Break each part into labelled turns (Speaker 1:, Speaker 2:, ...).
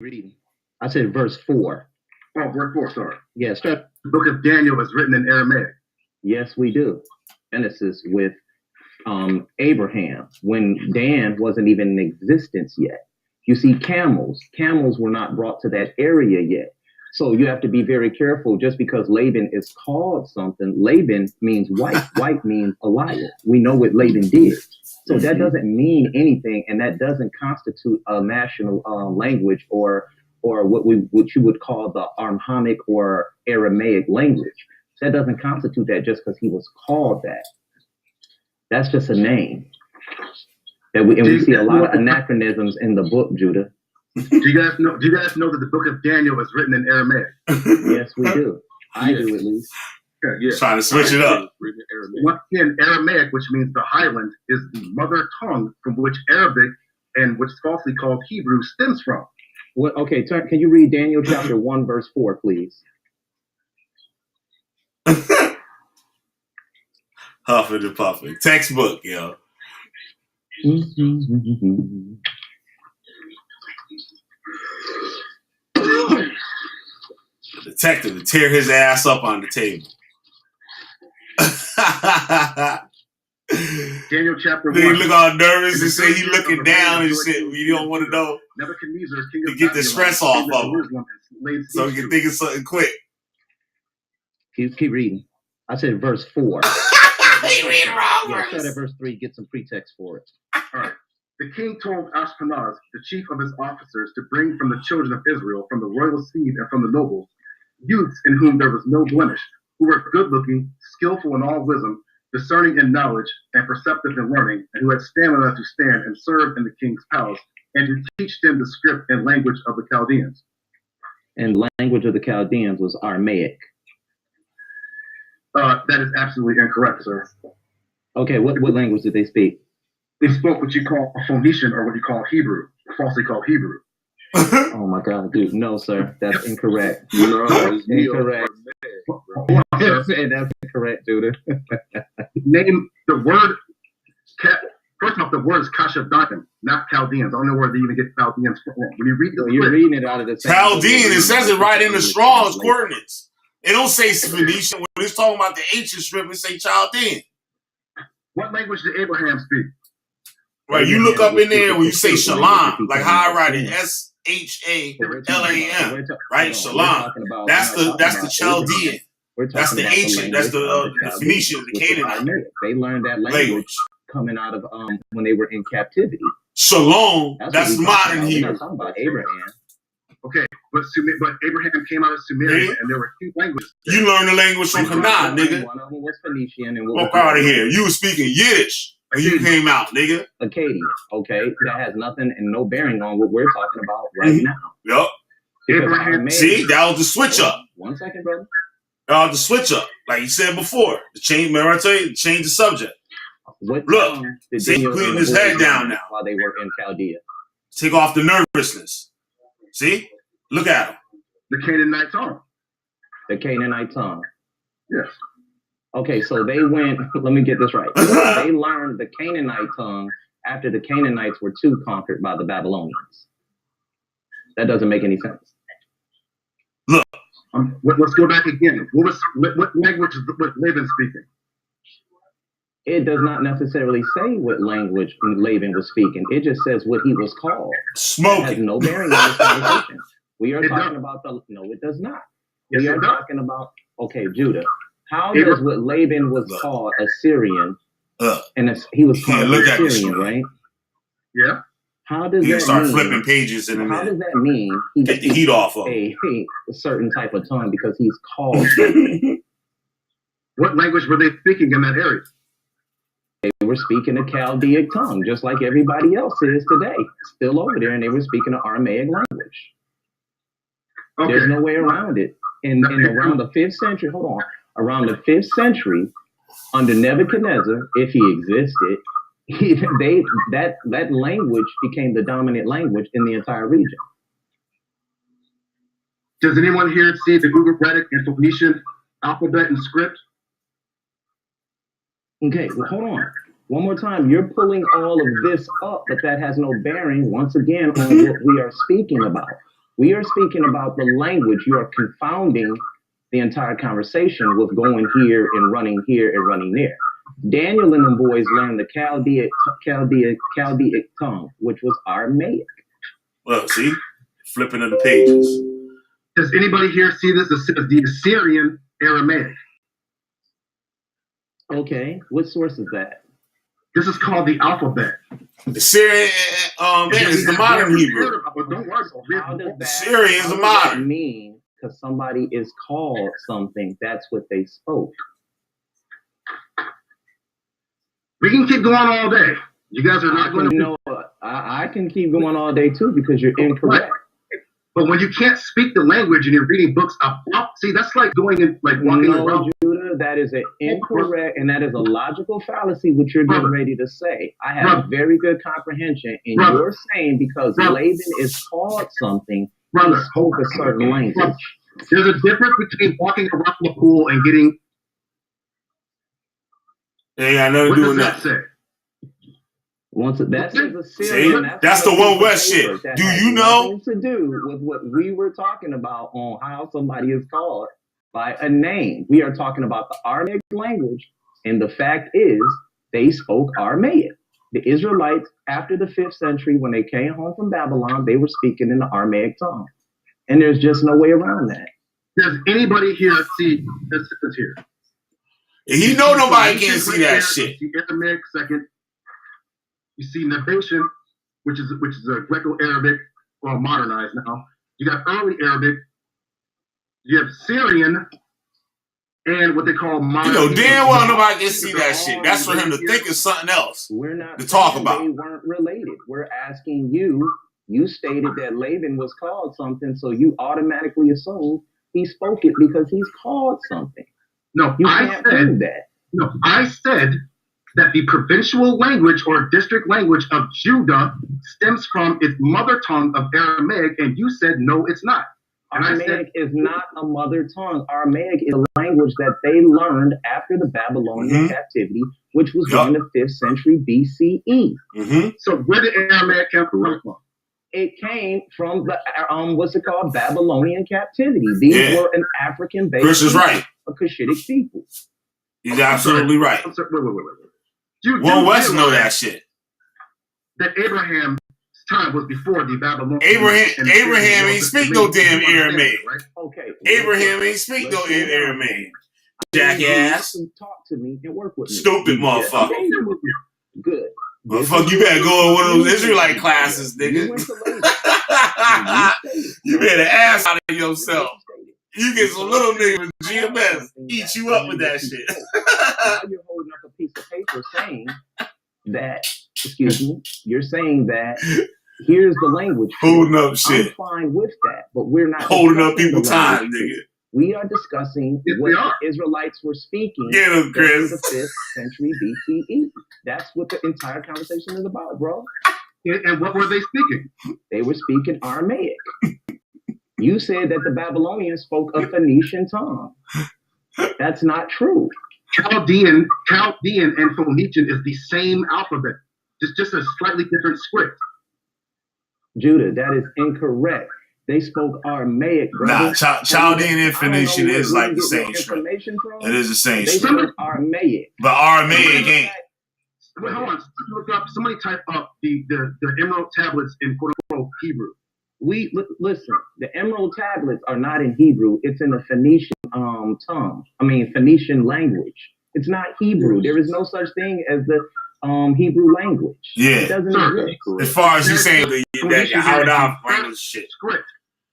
Speaker 1: Reading. I said verse 4.
Speaker 2: Oh, verse 4, sorry.
Speaker 1: Yeah, start.
Speaker 2: The book of Daniel is written in Aramaic.
Speaker 1: Yes, we do. Genesis with Abraham, when Dan wasn't even in existence yet. You see, camels were not brought to that area yet. So you have to be very careful. Just because Laban is called something, Laban means white. White means a liar. We know what Laban did. So that doesn't mean anything, and that doesn't constitute a national language or what you would call the Aramaic or Aramaic language. That doesn't constitute that just because he was called that. That's just a name. We see a lot of anachronisms in the book, Judah.
Speaker 2: Do you guys know that the book of Daniel is written in Aramaic?
Speaker 1: Yes, we do. I do at least.
Speaker 2: Yeah.
Speaker 3: Trying to switch it up.
Speaker 2: Once again, Aramaic, which means the highland, is the mother tongue from which Arabic and what's falsely called Hebrew stems from.
Speaker 1: Well, okay, can you read Daniel chapter 1, verse 4, please?
Speaker 3: Huffing and puffing. Textbook, yo. The detective to tear his ass up on the table.
Speaker 2: Daniel chapter 1.
Speaker 3: He look all nervous and say he looking down and shit. You don't want to know.
Speaker 2: Nebuchadnezzar, king of
Speaker 3: to get the stress off of him. So you can think of something quick.
Speaker 1: Keep reading. I said verse 4.
Speaker 3: You read wrong.
Speaker 1: Yeah, start at verse 3. Get some pretext for it.
Speaker 2: All right. The king told Ashpenaz, the chief of his officers, to bring from the children of Israel, from the royal seed and from the nobles, youths in whom there was no blemish, who were good-looking, skillful in all wisdom, discerning in knowledge, and perceptive in learning, and who had stamina to stand and serve in the king's palace, and to teach them the script and language of the Chaldeans.
Speaker 1: And the language of the Chaldeans was Aramaic.
Speaker 2: That is absolutely incorrect, sir.
Speaker 1: Okay, what language did they speak?
Speaker 2: They spoke what you call Phoenician, or what you call Hebrew, falsely called Hebrew.
Speaker 1: Oh my God, dude! No, sir, that's incorrect. No, that's incorrect. That's incorrect, Judah.
Speaker 2: Name the word. First off, the word is Kashabakim, not Chaldeans. I don't know where they even get Chaldeans from. When you read the
Speaker 1: you're reading it out of the
Speaker 3: Chaldean, it says it right in the Strong's coordinates. It don't say Phoenician. When it's talking about the ancient script, it say Chaldean.
Speaker 2: What language did Abraham speak?
Speaker 3: Right, you look up in there when you say Shalom, like how I write it, SHALAM, right? Shalom. That's the Chaldean. That's the ancient. That's the Phoenician, the Canaanite.
Speaker 1: They learned that language coming out of when they were in captivity.
Speaker 3: Shalom. That's modern Hebrew.
Speaker 1: We're not talking about Abraham.
Speaker 2: Okay, but Abraham came out of Sumeria, and there were two languages.
Speaker 3: You learned the language from Canaan, nigga.
Speaker 1: One of them was Phoenician, and
Speaker 3: fuck out of here. You was speaking Yiddish when you came out, nigga.
Speaker 1: Akkadian, okay, that has nothing and no bearing on what we're talking about right now.
Speaker 3: Yup.
Speaker 2: Abraham.
Speaker 3: See, that was the switch up.
Speaker 1: 1 second, brother.
Speaker 3: That was the switch up, like you said before. The change. Remember I tell you, change the subject.
Speaker 1: Look,
Speaker 3: see, you putting his head down now
Speaker 1: while they were in Chaldea.
Speaker 3: Take off the nervousness. See? Look at him.
Speaker 2: The Canaanite tongue.
Speaker 1: The Canaanite tongue.
Speaker 2: Yes.
Speaker 1: Okay, so they went, let me get this right. They learned the Canaanite tongue after the Canaanites were too conquered by the Babylonians. That doesn't make any sense.
Speaker 3: Look.
Speaker 2: Let's go back again. What language was Laban speaking?
Speaker 1: It does not necessarily say what language Laban was speaking. It just says what he was called.
Speaker 3: Smoking.
Speaker 1: It has no bearing on this conversation. We are talking about no, it does not.
Speaker 2: Yes,
Speaker 1: we are talking about, okay, Judah. How does what Laban was called Assyrian, and he was called Assyrian, right?
Speaker 2: Yeah.
Speaker 1: How does that
Speaker 3: start
Speaker 1: mean,
Speaker 3: flipping pages in a minute?
Speaker 1: How does that mean he
Speaker 3: get the heat off of
Speaker 1: a certain type of tongue because he's called?
Speaker 2: What language were they speaking in that area?
Speaker 1: They were speaking a Chaldaic tongue, just like everybody else is today. Still over there, and they were speaking an Aramaic language. Okay. There's no way around it. And around the 5th century, around the 5th century, under Nebuchadnezzar, if he existed, that language became the dominant language in the entire region.
Speaker 2: Does anyone here see the Ugaritic and Phoenician alphabet and script?
Speaker 1: Okay, well, hold on. One more time. You're pulling all of this up, but that has no bearing, once again, on what we are speaking about. We are speaking about the language. You are confounding the entire conversation with going here and running there. Daniel and them boys learned the Chaldeic tongue, which was Aramaic.
Speaker 3: Well, see, flipping of the pages.
Speaker 2: Does anybody here see this as the Assyrian Aramaic?
Speaker 1: Okay, what source is that?
Speaker 2: This is called the alphabet.
Speaker 3: The Syrian is the modern Hebrew.
Speaker 2: But don't worry.
Speaker 3: The Syrian is the modern.
Speaker 1: Mean because somebody is called something, that's what they spoke.
Speaker 2: We can keep going all day. You guys are not going to.
Speaker 1: No, I can keep going all day too because you're incorrect.
Speaker 2: But when you can't speak the language and you're reading books about, see, that's like going in, like walking around.
Speaker 1: Judah, that is an incorrect and that is a logical fallacy, what you're getting ready to say. I have very good comprehension, and you're saying because Laban is called something, he spoke a certain language.
Speaker 2: There's a difference between walking around the pool and getting.
Speaker 3: They got nothing to do with that.
Speaker 2: Say?
Speaker 1: That's Assyrian.
Speaker 3: That's the One West shit. Do you know?
Speaker 1: To do with what we were talking about on how somebody is called by a name. We are talking about the Aramaic language, and the fact is they spoke Aramaic. The Israelites, after the 5th century, when they came home from Babylon, they were speaking in the Aramaic tongue. And there's just no way around that.
Speaker 2: Does anybody here see this is here?
Speaker 3: You know nobody can see that shit.
Speaker 2: You see Aramaic second. You see Nabation, which is a Greco-Arabic, well, modernized now. You got early Arabic. You have Syrian, and what they call modern.
Speaker 3: You know damn well nobody can see that shit. That's for him to think of something else.
Speaker 1: We're not
Speaker 3: to talk about.
Speaker 1: They weren't related. We're asking you. You stated that Laban was called something, so you automatically assume he spoke it because he's called something.
Speaker 2: No, I said that the provincial language or district language of Judah stems from its mother tongue of Aramaic, and you said no, it's not. And
Speaker 1: Aramaic is not a mother tongue. Aramaic is a language that they learned after the Babylonian captivity, which was during the 5th century BCE.
Speaker 2: So where did Aramaic come from?
Speaker 1: It came from the what's it called? Babylonian captivity. These were an African-based
Speaker 3: Chris is right.
Speaker 1: A Cushitic people.
Speaker 3: He's absolutely right.
Speaker 2: Wait.
Speaker 3: One West know that shit.
Speaker 2: That Abraham's time was before the Babylonian.
Speaker 3: Abraham ain't speak no damn Aramaic.
Speaker 2: Right?
Speaker 1: Okay.
Speaker 3: Abraham ain't speak no Aramaic. Jackass.
Speaker 1: Talk to me and work with me.
Speaker 3: Stupid motherfucker.
Speaker 1: Good.
Speaker 3: Motherfucker, you better go to one of those Israelite classes, nigga. You better ask out of yourself. You get some little nigga with GMS, eat you up with that shit.
Speaker 1: Now you're holding up a piece of paper saying that, you're saying that here's the language.
Speaker 3: Holding up shit.
Speaker 1: I'm fine with that, but we're not
Speaker 3: holding up people's time, nigga.
Speaker 1: We are discussing what the Israelites were speaking
Speaker 3: in
Speaker 1: the 5th century BCE. That's what the entire conversation is about, bro.
Speaker 2: And what were they speaking?
Speaker 1: They were speaking Aramaic. You said that the Babylonians spoke a Phoenician tongue. That's not true.
Speaker 2: Chaldean and Phoenician is the same alphabet, just a slightly different script.
Speaker 1: Judah, that is incorrect. They spoke Aramaic, brother.
Speaker 3: Nah, Chaldean and Phoenician is like the same script. It is the same
Speaker 1: script. They spoke Aramaic.
Speaker 3: But Aramaic ain't.
Speaker 2: Wait, hold on. Look up. Somebody type up the emerald tablets in quote unquote Hebrew.
Speaker 1: Listen. The emerald tablets are not in Hebrew. It's in the Phoenician tongue. Phoenician language. It's not Hebrew. There is no such thing as the Hebrew language.
Speaker 3: Yeah.
Speaker 1: It doesn't exist.
Speaker 3: As far as you saying that out of language shit.
Speaker 2: Script.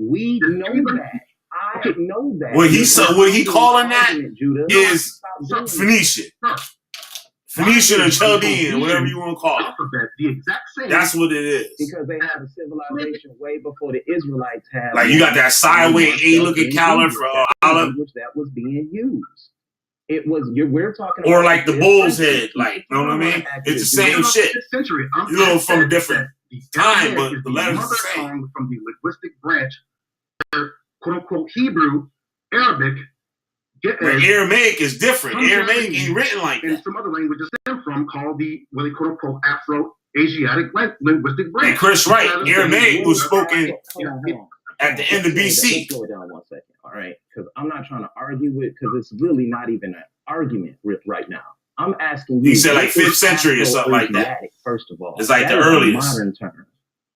Speaker 1: We know that. I know that.
Speaker 3: What he calling that is Phoenician. Phoenician or Chaldean, whatever you want to call it.
Speaker 2: Alphabet, the exact same.
Speaker 3: That's what it is.
Speaker 1: Because they had a civilization way before the Israelites had.
Speaker 3: Like you got that sideways A-looking calendar for olive.
Speaker 1: That was being used. It was we're talking
Speaker 3: or
Speaker 1: about
Speaker 3: like the bull's head, like you know what I mean? It's the same shit. You know, from a different time, but the letters are the same.
Speaker 2: From the linguistic branch, quote unquote Hebrew, Arabic.
Speaker 3: Aramaic is different. Aramaic ain't written like that.
Speaker 2: And some other languages stem from called the what they quote unquote Afro-Asiatic linguistic branch.
Speaker 3: And Chris right, Aramaic was spoken. at the end of BC.
Speaker 1: Let's slow it down 1 second, all right? Because I'm not trying to argue with, because it's really not even an argument right now. I'm asking you.
Speaker 3: You said like 5th century or something like that.
Speaker 1: First of all,
Speaker 3: it's like
Speaker 1: that
Speaker 3: the earliest
Speaker 1: modern term.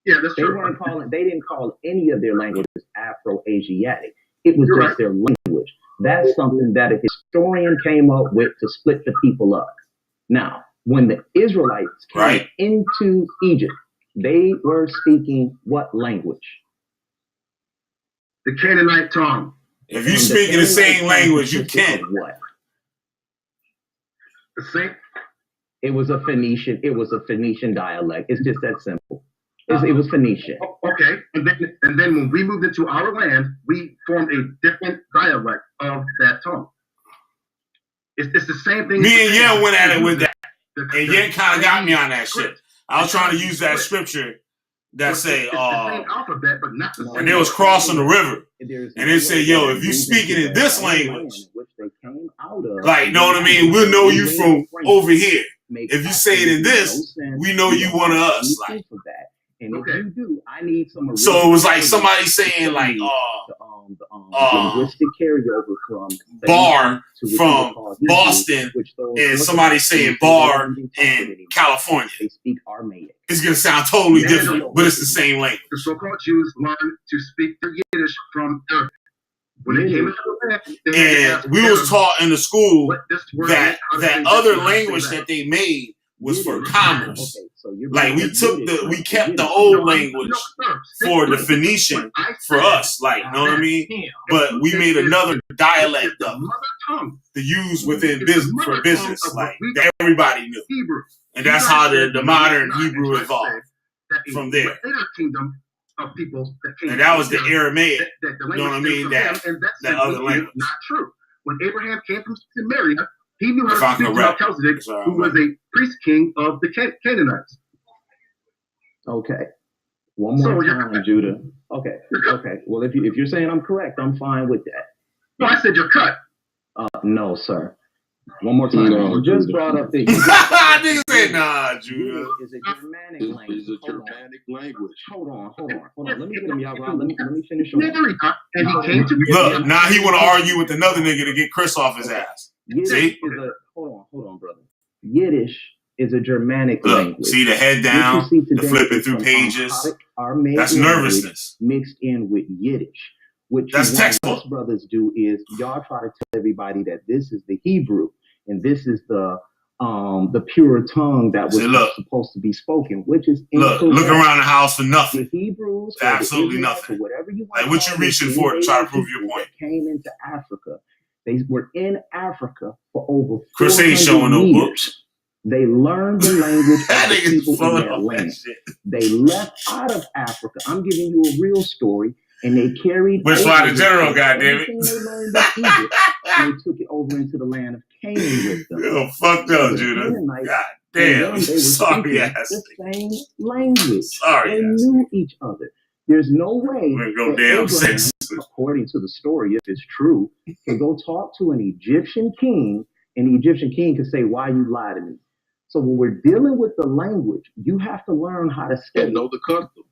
Speaker 2: Yeah, that's
Speaker 1: they
Speaker 2: true.
Speaker 1: They didn't call any of their languages Afro-Asiatic. It was just their language. That's something that a historian came up with to split the people up. Now, when the Israelites came into Egypt, they were speaking what language?
Speaker 2: The Canaanite tongue.
Speaker 3: If you speak in the same language, you can.
Speaker 1: What?
Speaker 2: The same.
Speaker 1: It was a Phoenician. It was a Phoenician dialect. It's just that simple. It was Phoenician.
Speaker 2: Okay, and then when we moved into our land, we formed a different dialect of that tongue. It's the same thing.
Speaker 3: Me and Yen went at it with that, and Yen kind of got me on that shit. I was trying to use that scripture that say,
Speaker 2: alphabet, but not the same.
Speaker 3: and they was crossing the river, and they said, "Yo, if you speaking in this language, like, know what I mean? We'll know you from over here. If you say it in this, we know you one of us." Like,
Speaker 1: and if you do, I need some.
Speaker 3: So it was like somebody saying like,
Speaker 1: linguistic carryover from
Speaker 3: bar from Boston, and somebody saying bar in California.
Speaker 1: They speak Aramaic.
Speaker 3: It's gonna sound totally different, but it's the same language.
Speaker 2: The so-called Jews learned to speak their Yiddish from Earth. When they came into the land,
Speaker 3: and we was taught in the school that other language that they made was for commerce. Like we kept the old language for the Phenician for us, like, know what I mean? But we made another dialect of to use within business for business, like that everybody knew. And that's how the modern Hebrew evolved from there. And that was the Aramaic, you know what I mean? That other language.
Speaker 2: Not true. When Abraham came from Samaria, he knew how to speak to Melchizedek, who was a priest king of the Canaanites.
Speaker 1: Okay. One more time, Judah. Okay. Well, if you're saying I'm correct, I'm fine with that.
Speaker 2: No, I said you're cut.
Speaker 1: No, sir. One more time.
Speaker 4: No,
Speaker 1: you just brought up the.
Speaker 3: Nigga said, nah, Judah.
Speaker 1: It's a Germanic language.
Speaker 4: It's a Germanic language.
Speaker 1: Hold on. Let me get him, y'all. Let me finish.
Speaker 2: And he came to
Speaker 3: Look, now he want to argue with another nigga to get Chris off his ass.
Speaker 1: Yiddish
Speaker 3: see?
Speaker 1: Hold on, brother. Yiddish is a Germanic language.
Speaker 3: See the head down, the flipping through pages. That's nervousness
Speaker 1: mixed in with Yiddish. What
Speaker 3: that's textbook.
Speaker 1: Brothers do is y'all try to tell everybody that this is the Hebrew and this is the pure tongue that was supposed to be spoken, which is
Speaker 3: look around the house for nothing.
Speaker 1: The Hebrews,
Speaker 3: absolutely nothing.
Speaker 1: Whatever you want.
Speaker 3: Like what you reaching for to try to prove your point?
Speaker 1: Came into Africa. They were in Africa for over 400
Speaker 3: Chris ain't showing no books.
Speaker 1: They learned the language of the people in that land. They left out of Africa. I'm giving you a real story. And they carried.
Speaker 3: Which why the general, goddammit.
Speaker 1: They learned in Egypt, and they took it over into the land of Canaan with them.
Speaker 3: Yo, fucked up, Judah. God damn. Sorry, ass.
Speaker 1: The same language.
Speaker 3: Sorry,
Speaker 1: they knew each other. There's no way.
Speaker 3: Go damn six.
Speaker 1: According to the story, if it's true, to go talk to an Egyptian king, and the Egyptian king could say, "Why you lie to me?" So when we're dealing with the language, you have to learn how to stay.
Speaker 4: And know the custom.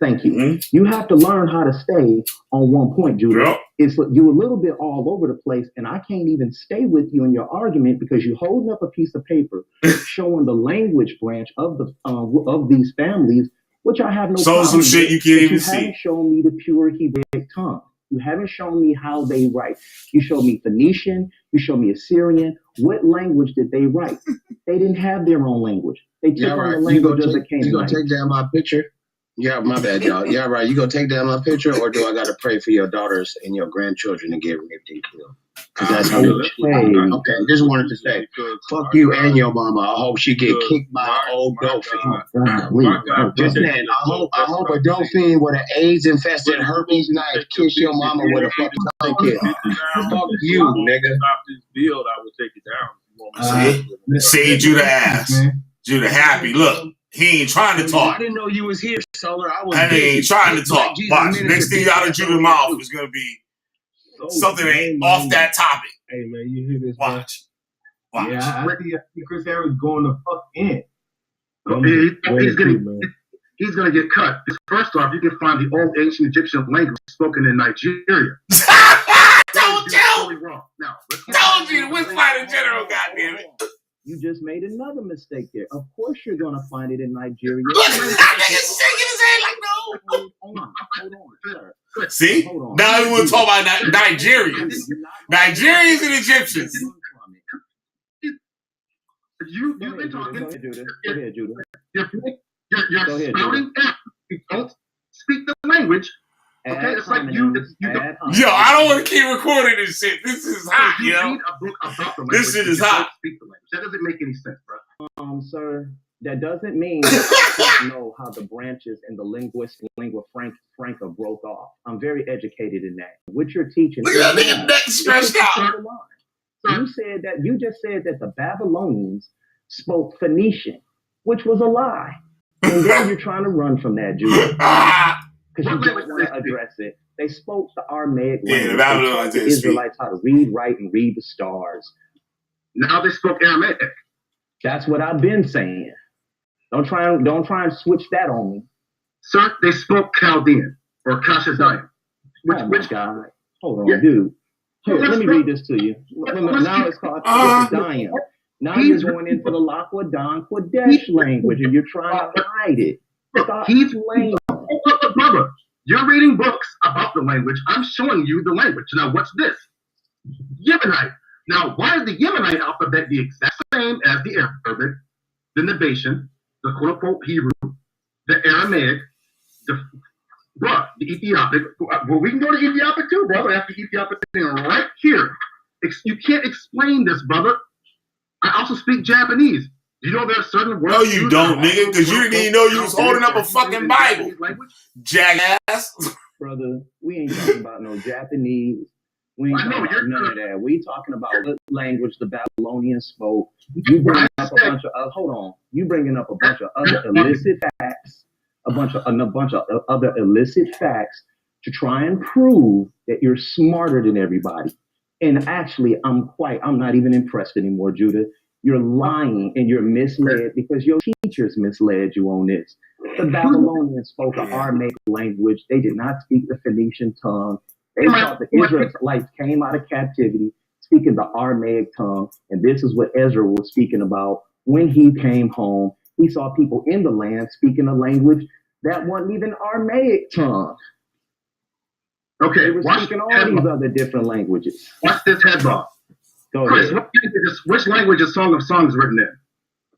Speaker 1: Thank you. Mm-hmm. You have to learn how to stay on one point, Judah. Yep. You're a little bit all over the place, and I can't even stay with you in your argument because you're holding up a piece of paper showing the language branch of these families, which I have no problem
Speaker 3: some shit you can't even see.
Speaker 1: You haven't shown me the pure Hebraic tongue. You haven't shown me how they write. You showed me Phoenician. You showed me Assyrian. What language did they write? They didn't have their own language. They took on the language of the Canaanites.
Speaker 4: You gonna take down my picture? Yeah, my bad, y'all. Yeah, right. You gonna take down my picture, or do I gotta pray for your daughters and your grandchildren to get raped and killed? Because that's how okay. Just wanted to say, fuck you and your mama. I hope she get kicked by an old dolphin. Just saying. I hope a dolphin with an AIDS-infested herpes knife kiss your mama with a fucking tongue kiss. Fuck you, nigga.
Speaker 5: Stop this build, I would take it down.
Speaker 3: See, Judah ass. Judah happy. Look. He ain't trying to talk.
Speaker 4: I didn't know you was here, Solar.
Speaker 3: And he ain't trying to talk. Watch. Next thing out of Judah's mouth is going to be something that ain't off that topic.
Speaker 5: Hey, man, you hear this?
Speaker 3: Watch.
Speaker 5: Yeah, I see Chris Harris going the fuck in.
Speaker 2: He's getting he's going to get cut. First off, you can find the old ancient Egyptian language spoken in Nigeria.
Speaker 3: Told you!
Speaker 2: Totally wrong. Now,
Speaker 3: Told you! We're fighting general, goddammit.
Speaker 1: You just made another mistake there. Of course you're going to find it in Nigeria.
Speaker 3: Look at that nigga shaking his head like no.
Speaker 1: Hold on, sir.
Speaker 3: See? Now we want to talk about Nigerians. Nigerians and Egyptians.
Speaker 2: You've been talking.
Speaker 1: Go ahead, Judah.
Speaker 2: You're spouting out. You don't speak the language. Okay, it's like you don't.
Speaker 3: Yo, I don't want to keep recording this shit. This is hot,
Speaker 2: you
Speaker 3: yo.
Speaker 2: read a book about the language,
Speaker 3: This shit is hot.
Speaker 2: Speak the language. That doesn't make any sense, bro.
Speaker 1: Sir, that doesn't mean that I don't know how the branches and the lingua franca broke off. I'm very educated in that. What you're teaching.
Speaker 3: Look at that nigga neck stretched out.
Speaker 1: You just said that the Babylonians spoke Phoenician, which was a lie. And then you're trying to run from that, Judah. Because you don't want to address it. They spoke the Aramaic language.
Speaker 3: the Babylonians
Speaker 1: the Israelites how to read, write, and read the stars.
Speaker 2: Now they spoke Aramaic.
Speaker 1: That's what I've been saying. Don't try and switch that on me.
Speaker 2: Sir, they spoke Chaldean or Kashadian.
Speaker 1: Which guy? Hold on, dude. Here, let me read this to you. Now it's called Kashadian. Now you're going into the Lakwadan Kodesh language and you're trying to hide it. Stop playing.
Speaker 2: Brother, you're reading books about the language. I'm showing you the language. Now, what's this? Yemenite. Now, why is the Yemenite alphabet the exact same as the Arabic, the Nabatian, the quote-unquote Hebrew, the Aramaic, the Ethiopic? Well, we can go to Ethiopic too, brother. After Ethiopic thing right here. You can't explain this, brother. I also speak Japanese. You know there are certain words.
Speaker 3: No, you don't, nigga, because you didn't even know you was holding up a fucking Bible. Jackass.
Speaker 1: Brother, we ain't talking about no Japanese. We ain't talking about none of that. We talking about what language the Babylonians spoke. You bringing up a bunch of hold on. You bringing up a bunch of other illicit facts, a bunch of other illicit facts to try and prove that you're smarter than everybody. And actually, I'm not even impressed anymore, Judah. You're lying and you're misled because your teachers misled you on this. The Babylonians spoke an Aramaic language. They did not speak the Phoenician tongue. They thought the Israelites came out of captivity speaking the Aramaic tongue. And this is what Ezra was speaking about when he came home. He saw people in the land speaking a language that wasn't even Aramaic tongue.
Speaker 2: Okay,
Speaker 1: they were speaking all these other different languages.
Speaker 2: Watch this headline.
Speaker 1: Go
Speaker 2: Chris,
Speaker 1: ahead.
Speaker 2: which language is Song of Songs written in?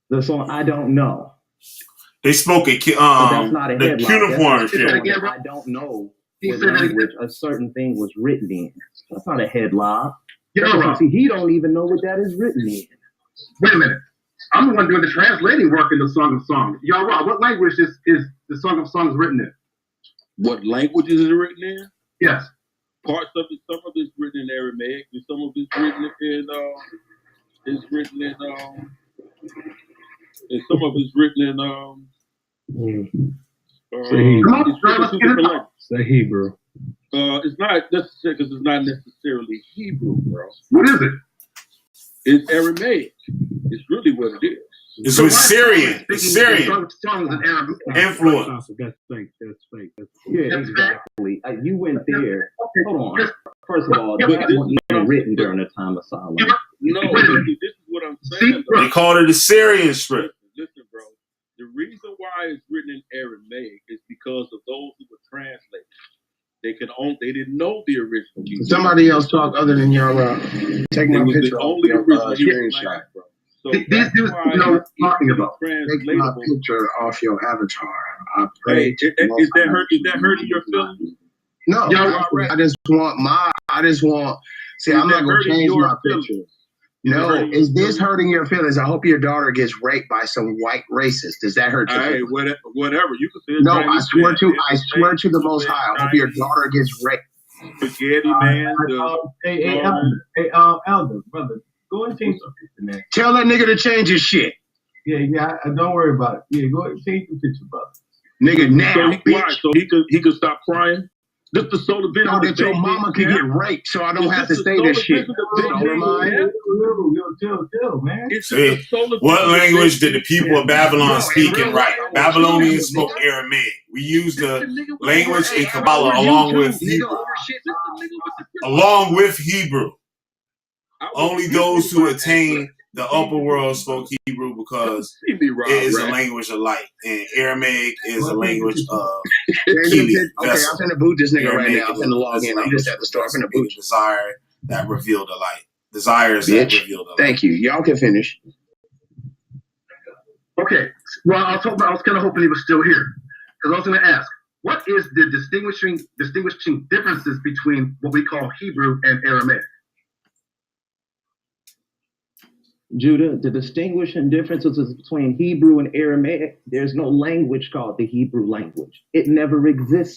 Speaker 1: The song, I don't know.
Speaker 3: They spoke it.
Speaker 1: That's not a
Speaker 3: the
Speaker 1: headline.
Speaker 3: cuneiform shit.
Speaker 1: I don't know what language a certain thing was written in. That's not a headline. See, he don't even know what that is written in.
Speaker 2: Wait a minute. I'm the one doing the translating work in the Song of Songs. Y'all, Rob, what language is the Song of Songs written in?
Speaker 5: What language is it written in?
Speaker 2: Yes.
Speaker 5: Parts of it, some of it's written in Aramaic, and some of it's written in and some of it's written in
Speaker 6: Say Hebrew.
Speaker 5: It's not necessary because it's not necessarily Hebrew, bro.
Speaker 2: What is it?
Speaker 5: It's Aramaic. It's really what it is.
Speaker 3: It's with Syrian. It's Syrian.
Speaker 6: Influence. That's fake.
Speaker 1: Yeah, exactly. You went there. Hold on. First of all, that wasn't even written during the time of Solomon.
Speaker 5: No, this is what I'm saying.
Speaker 3: They called it a Syrian script.
Speaker 5: Listen, bro. The reason why it's written in Aramaic is because of those who were translated. They didn't know the original.
Speaker 4: Somebody else talk other than y'all. Take my picture off your screenshot, bro.
Speaker 5: So
Speaker 2: these dudes know what I'm talking about.
Speaker 4: Take my picture off your avatar. I pray.
Speaker 5: Hey, is that hurting your feelings?
Speaker 4: No, I just want. See, I'm not gonna change my picture. No, is this hurting your feelings? I hope your daughter gets raped by some white racist. Does that hurt your feelings?
Speaker 5: Whatever. You can say
Speaker 4: no, I swear to the Most High, I hope your daughter gets raped.
Speaker 5: Spaghetti man.
Speaker 6: Elder, brother, go and change the picture, man.
Speaker 4: Tell that nigga to change his shit.
Speaker 6: Yeah, don't worry about it. Yeah, go ahead and change the picture, brother.
Speaker 4: Nigga, now,
Speaker 5: So he could stop crying. This the solar vision.
Speaker 4: So that your mama could get raped, so I don't have to say this shit. Solar mind.
Speaker 6: Chill, man.
Speaker 3: See, what language did the people of Babylon speak and write? Babylonians spoke Aramaic. We use the language in Kabbalah along with Hebrew. Only those who attain the upper world spoke Hebrew because it is a language of light, and Aramaic is a language of Kili.
Speaker 4: Okay, I'm finna boot this nigga right now. I'm finna log in. I'm just at the store. I'm finna boot.
Speaker 3: Desire that revealed the light. Desires that revealed the light.
Speaker 4: Thank you. Y'all can finish.
Speaker 2: Okay. Well, I was kind of hoping he was still here because I was going to ask, what is the distinguishing differences between what we call Hebrew and Aramaic?
Speaker 1: Judah, the distinguishing differences between Hebrew and Aramaic, there's no language called the Hebrew language. It never existed.